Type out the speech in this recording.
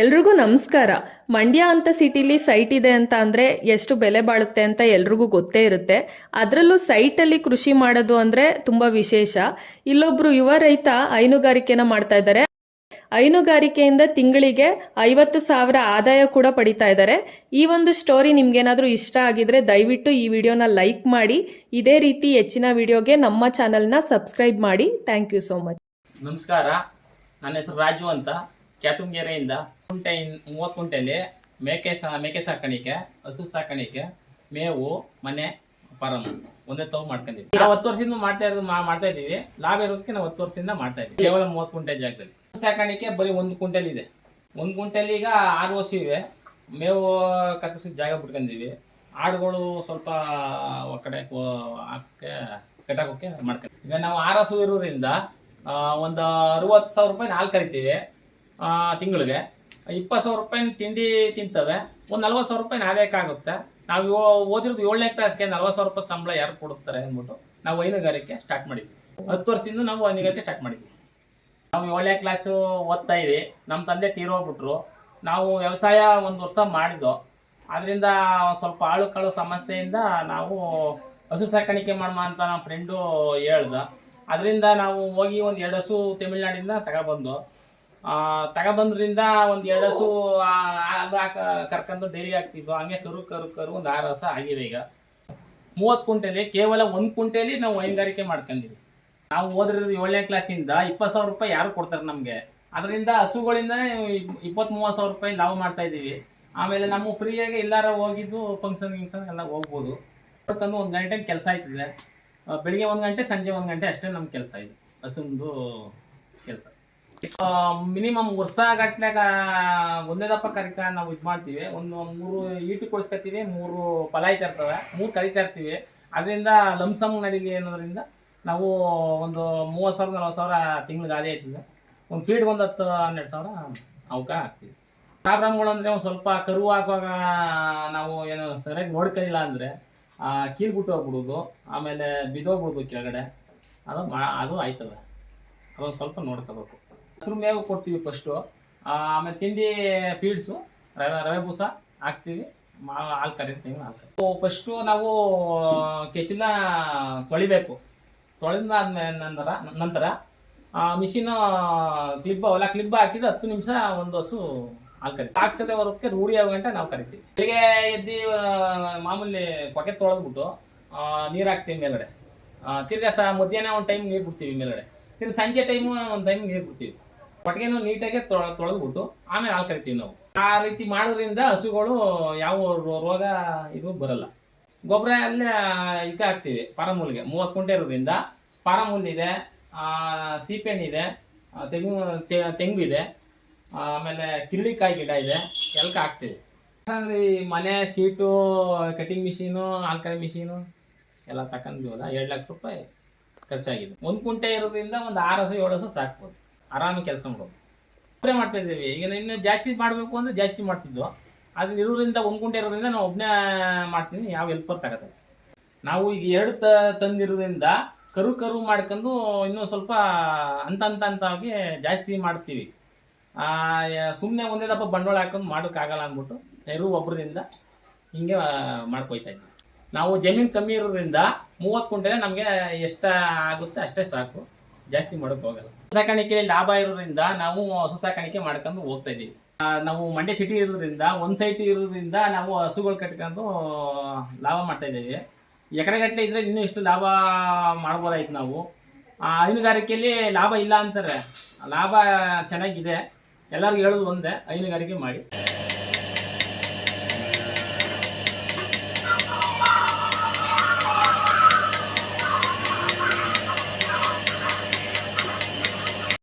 ಎಲ್ರಿಗೂ ನಮಸ್ಕಾರ. ಮಂಡ್ಯ ಅಂತ ಸಿಟಿಲಿ ಸೈಟ್ ಇದೆ ಅಂತ ಅಂದರೆ ಎಷ್ಟು ಬೆಲೆ ಬಾಳುತ್ತೆ ಅಂತ ಎಲ್ರಿಗೂ ಗೊತ್ತೇ ಇರುತ್ತೆ. ಅದರಲ್ಲೂ ಸೈಟಲ್ಲಿ ಕೃಷಿ ಮಾಡೋದು ಅಂದರೆ ತುಂಬ ವಿಶೇಷ. ಇಲ್ಲೊಬ್ರು ಯುವ ರೈತ ಹೈನುಗಾರಿಕೆನ ಮಾಡ್ತಾ ಇದ್ದಾರೆ. ಹೈನುಗಾರಿಕೆಯಿಂದ ತಿಂಗಳಿಗೆ 50,000 ಆದಾಯ ಕೂಡ ಪಡಿತಾ ಇದ್ದಾರೆ. ಈ ಒಂದು ಸ್ಟೋರಿ ನಿಮ್ಗೇನಾದರೂ ಇಷ್ಟ ಆಗಿದ್ರೆ ದಯವಿಟ್ಟು ಈ ವಿಡಿಯೋನ ಲೈಕ್ ಮಾಡಿ. ಇದೇ ರೀತಿ ಹೆಚ್ಚಿನ ವಿಡಿಯೋಗೆ ನಮ್ಮ ಚಾನಲ್ನ ಸಬ್ಸ್ಕ್ರೈಬ್ ಮಾಡಿ. Thank you so much. ನಮಸ್ಕಾರ, ನನ್ನ ಹೆಸರು ರಾಜು ಅಂತ, ಕ್ಯಾತುಂಗೆರೆಯಿಂದ. 30 ಕುಂಟೆಯಲ್ಲಿ ಮೇಕೆ ಸಾಕಾಣಿಕೆ, ಹಸು ಸಾಕಾಣಿಕೆ, ಮೇವು, ಮನೆ, ಫಾರಂ ಒಂದೇ ತಾವು ಮಾಡ್ಕೊಂಡಿದ್ವಿ. ನಾವು 10 ವರ್ಷದಿಂದ ಮಾಡ್ತಾ ಇದ್ದೀವಿ. ಲಾಭ ಇರೋದಕ್ಕೆ ನಾವು 10 ವರ್ಷದಿಂದ ಮಾಡ್ತಾ ಇದ್ದೀವಿ. ಕೇವಲ 30 ಕುಂಟೆ ಜಾಗದಲ್ಲಿ ಹಸು ಸಾಕಾಣಿಕೆ ಬರೀ 1 ಕುಂಟೆಲ್ ಇದೆ. 1 ಕುಂಟೆಲ್ ಈಗ 6 ಹಸು ಇವೆ. ಮೇವು ಕತ್ತರಿಸಿ ಜಾಗ ಬಿಟ್ಕೊಂಡಿವಿ. ಆಡುಗಳು ಸ್ವಲ್ಪ ಕಡೆ ಕಟ್ಟಾಕೋಕೆ ಮಾಡ್ಕೊಂಡ್ವಿ. ಈಗ ನಾವು 6 ಹಸು ಇರೋದ್ರಿಂದ ಒಂದು 60,000 ರೂಪಾಯಿ ಹಾಲು ಕರಿತೀವಿ ತಿಂಗಳಿಗೆ. 20,000 ರೂಪಾಯಿ ತಿಂಡಿ ತಿಂತವೆ. ಒಂದು 40,000 ರೂಪಾಯಿ ಆದಾಯಕ್ಕಾಗುತ್ತೆ. ನಾವು ಓದಿರೋದು 7ನೇ ಕ್ಲಾಸ್ಗೆ 40,000 ರೂಪಾಯಿ ಸಂಬಳ ಯಾರು ಕೊಡುತ್ತಾರೆ ಅಂದ್ಬಿಟ್ಟು ನಾವು ಹೈನುಗಾರಿಕೆ ಸ್ಟಾರ್ಟ್ ಮಾಡಿದ್ವಿ. 10 ವರ್ಷದಿಂದ ನಾವು ಹೈನುಗಾರಿಕೆ ಸ್ಟಾರ್ಟ್ ಮಾಡಿದ್ವಿ. ನಾವು 7ನೇ ಕ್ಲಾಸು ಓದ್ತಾ ಇದ್ವಿ. ನಮ್ಮ ತಂದೆ ತೀರೋಗ್ಬಿಟ್ರು. ನಾವು ವ್ಯವಸಾಯ 1 ವರ್ಷ ಮಾಡಿದ್ದು. ಅದರಿಂದ ಸ್ವಲ್ಪ ಆಳು ಕಾಳು ಸಮಸ್ಯೆಯಿಂದ ನಾವು ಹಸು ಸಾಕಾಣಿಕೆ ಮಾಡೋಣ ಅಂತ ನಮ್ಮ ಫ್ರೆಂಡು ಹೇಳ್ದ. ಅದರಿಂದ ನಾವು ಹೋಗಿ ಒಂದು 2 ಹಸು ತಮಿಳ್ನಾಡಿಂದ ತಗೊಬಂದ್ರಿಂದ ಒಂದು 2 ಹಸು ಕರ್ಕೊಂಡು ಡೈರಿ ಹಾಕ್ತಿದ್ವು. ಹಂಗೆ ಕರು ಒಂದು 6 ಹಸ ಆಗಿದೆ. ಈಗ 30 ಕುಂಟೆಲಿ ಕೇವಲ 1 ಕುಂಟೆಲಿ ನಾವು ಹೈನುಗಾರಿಕೆ ಮಾಡ್ಕೊಂಡಿದ್ವಿ. ನಾವು ಓದಿರೋದು 7ನೇ ಕ್ಲಾಸಿಂದ 20,000 ರೂಪಾಯಿ ಯಾರು ಕೊಡ್ತಾರೆ ನಮಗೆ. ಅದರಿಂದ ಹಸುಗಳಿಂದನೇ 20-30,000 ರೂಪಾಯಿ ಲಾಭ ಮಾಡ್ತಾ ಇದ್ದೀವಿ. ಆಮೇಲೆ ನಮ್ಮ ಫ್ರೀಯಾಗಿ ಎಲ್ಲಾರ ಹೋಗಿದ್ದು ಫಂಕ್ಷನ್ ಎಲ್ಲ ಹೋಗ್ಬೋದು. ಅದಕ್ಕೊಂದು 1 ಗಂಟೆ ಕೆಲಸ ಆಯ್ತದೆ. ಬೆಳಿಗ್ಗೆ 1 ಗಂಟೆ, ಸಂಜೆ 1 ಗಂಟೆ ಅಷ್ಟೇ ನಮ್ಮ ಕೆಲಸ ಇದೆ, ಹಸುಂದು ಕೆಲಸ. ಮಿನಿಮಮ್ ವರ್ಷ ಗಟ್ಲೆಗ ಒಂದೇ ದಪ್ಪ ಕರಿಕ ನಾವು ಇದು ಮಾಡ್ತೀವಿ. 3 ಈಟು ಕೊಡಿಸ್ಕೊತೀವಿ, 3 ಪಲಾಯ್ತಾ ಇರ್ತವೆ, 3 ಕರಿತಾ ಇರ್ತೀವಿ. ಅದರಿಂದ ಲಂಸಮ್ ನಡೀಲಿ ಅನ್ನೋದ್ರಿಂದ ನಾವು ಒಂದು 30,000-40,000 ತಿಂಗ್ಳಿಗೆ ಆದಾಯ ಆಯ್ತದೆ. ಒಂದು ಫೀಡ್ಗೆ ಒಂದು 10-12,000 ಅವಕ ಹಾಕ್ತೀವಿ. ಪ್ರಾಬ್ಲಮ್ಗಳು ಅಂದರೆ ಒಂದು ಸ್ವಲ್ಪ ಕರು ಹಾಕುವಾಗ ನಾವು ಏನು ಸರಿಯಾಗಿ ನೋಡ್ಕೊಳ್ಳಿಲ್ಲ ಅಂದರೆ ಕೀಲ್ಬಿಟ್ಟು ಹೋಗ್ಬಿಡೋದು, ಆಮೇಲೆ ಬಿದ್ದೋಗ್ಬಿಡೋದು ಕೆಳಗಡೆ. ಅದು ಆಯ್ತದೆ. ಅದೊಂದು ಸ್ವಲ್ಪ ನೋಡ್ಕೋಬೇಕು. ಹಸಿರು ಮೇವು ಕೊಡ್ತೀವಿ ಫಸ್ಟು. ಆಮೇಲೆ ತಿಂಡಿ ಫೀಡ್ಸು, ರವೆ ಬೂಸ ಹಾಕ್ತೀವಿ. ಹಾಲು ಕರಿತೀವಿ. ಫಸ್ಟು ನಾವು ಕೆಚ್ಚಲ ತೊಳಿಬೇಕು. ತೊಳೆದಾದ್ಮೇಲೆ ನಂತರ ಮಿಷಿನು ಕ್ಲಿಬ್ಬ ಹಾಕಿದ್ದು 10 ನಿಮಿಷ ಒಂದು ಹಸು ಹಾಲು ಕರಿತೀವಿ. ಹಾಕ್ಸ್ಕತೆ ಬರೋದಕ್ಕೆ ರೂಢಿ ಆಗೋ ಗಂಟೆ ನಾವು ಕರಿತೀವಿ. ಬೆಳಿಗ್ಗೆ ಎದ್ದು ಮಾಮೂಲಿ ಕೊಕ್ಕೆ ತೊಳೆದ್ಬಿಟ್ಟು ನೀರು ಹಾಕ್ತೀವಿ ಮೇಲ್ಗಡೆ. ತಿರ್ಗಾ ಮಧ್ಯಾಹ್ನ ಒಂದು ಟೈಮ್ ನೀರು ಬಿಡ್ತೀವಿ ಮೇಲ್ಗಡೆ. ತಿರ್ಗಿ ಸಂಜೆ ಟೈಮು ಒಂದು ಟೈಮ್ ನೀರು ಬಿಡ್ತೀವಿ. ಕೊಟ್ಟಿಗೆನೂ ನೀಟಾಗಿ ತೊಳೆದ್ಬಿಟ್ಟು ಆಮೇಲೆ ಹಾಲು ಕರಿತೀವಿ ನಾವು. ಆ ರೀತಿ ಮಾಡೋದ್ರಿಂದ ಹಸುಗಳು ಯಾವ ರೋಗ ಇದು ಬರಲ್ಲ. ಗೊಬ್ಬರ ಅಲ್ಲೇ ಇದಕ್ಕೆ ಹಾಕ್ತೀವಿ. ಪಾರಮೂಲಿಗೆ 30 ಕುಂಟೆ ಇರೋದ್ರಿಂದ ಪಾರಮೂಲ್ ಇದೆ, ಸೀಪೆಹಣ್ಣಿದೆ, ತೆಂಗು ಇದೆ, ಆಮೇಲೆ ಕಿರಳಿಕಾಯಿ ಗಿಡ ಇದೆ, ಎಲ್ಕ ಹಾಕ್ತೀವಿ. ಅಂದರೆ ಮನೆ ಸೀಟು, ಕಟಿಂಗ್ ಮಿಷೀನು, ಹಾಲ್ಕರಿ ಮಿಷೀನು ಎಲ್ಲ ತಗೊಂಡಿವಲ್ಲ 2 ಲಕ್ಷ ರೂಪಾಯಿ ಖರ್ಚಾಗಿದೆ. 1 ಕುಂಟೆ ಇರೋದ್ರಿಂದ ಒಂದು 6 ಹಸು 7 ಹಸು ಸಾಕ್ಬೋದು. ಆರಾಮಾಗಿ ಕೆಲಸ ಮಾಡ್ಬೋದು. ಒಬ್ಬರೇ ಮಾಡ್ತಾ ಇದ್ದೀವಿ. ಈಗ ಇನ್ನು ಜಾಸ್ತಿ ಮಾಡಬೇಕು ಅಂದರೆ ಜಾಸ್ತಿ ಮಾಡ್ತಿದ್ವು. ಅದನ್ನ ಇರೋದ್ರಿಂದ 1 ಕುಂಟೆ ಇರೋದ್ರಿಂದ ನಾವು ಒಬ್ಬನೇ ಮಾಡ್ತೀನಿ. ಯಾವ ಹೆಲ್ಪರ್ ತಗೋತಾರೆ. ನಾವು ಈಗ 2 ತಂದಿರೋದ್ರಿಂದ ಕರು ಮಾಡ್ಕೊಂಡು ಇನ್ನೂ ಸ್ವಲ್ಪ ಹಂತಾಗಿ ಜಾಸ್ತಿ ಮಾಡ್ತೀವಿ. ಸುಮ್ಮನೆ ಒಂದೇ ದಪ್ಪ ಬಂಡವಾಳ ಹಾಕೊಂಡು ಮಾಡೋಕ್ಕಾಗಲ್ಲ ಅಂದ್ಬಿಟ್ಟು ಒಬ್ಬರಿಂದ ಹಿಂಗೆ ಮಾಡ್ಕೊಯ್ತಾ ಇದ್ವಿ. ನಾವು ಜಮೀನು ಕಮ್ಮಿ ಇರೋದ್ರಿಂದ 30 ಕುಂಟೆಲೆ ನಮಗೆ ಎಷ್ಟು ಆಗುತ್ತೆ ಅಷ್ಟೇ ಸಾಕು, ಜಾಸ್ತಿ ಮಾಡೋಕ್ಕೆ ಹೋಗಲ್ಲ. ಸಾಕಾಣಿಕೆಯಲ್ಲಿ ಲಾಭ ಇರೋದ್ರಿಂದ ನಾವು ಹಸು ಸಾಕಾಣಿಕೆ ಮಾಡ್ಕೊಂಡು ಹೋಗ್ತಾ ಇದ್ದೀವಿ. ನಾವು ಮಂಡ್ಯ ಸಿಟಿ ಇರೋದ್ರಿಂದ ಒಂದು ಸೈಟ್ ಇರೋದ್ರಿಂದ ನಾವು ಹಸುಗಳು ಕಟ್ಕೊಂಡು ಲಾಭ ಮಾಡ್ತಾ ಇದ್ದೀವಿ. ಎಕರೆಗಟ್ಟಲೆ ಇದ್ರೆ ಇನ್ನೂ ಇಷ್ಟು ಲಾಭ ಮಾಡ್ಬೋದಾಯ್ತು ನಾವು. ಹೈನುಗಾರಿಕೆಯಲ್ಲಿ ಲಾಭ ಇಲ್ಲ ಅಂತಾರೆ, ಲಾಭ ಚೆನ್ನಾಗಿದೆ. ಎಲ್ಲರಿಗೂ ಹೇಳೋದು ಒಂದೇ, ಹೈನುಗಾರಿಕೆ ಮಾಡಿ.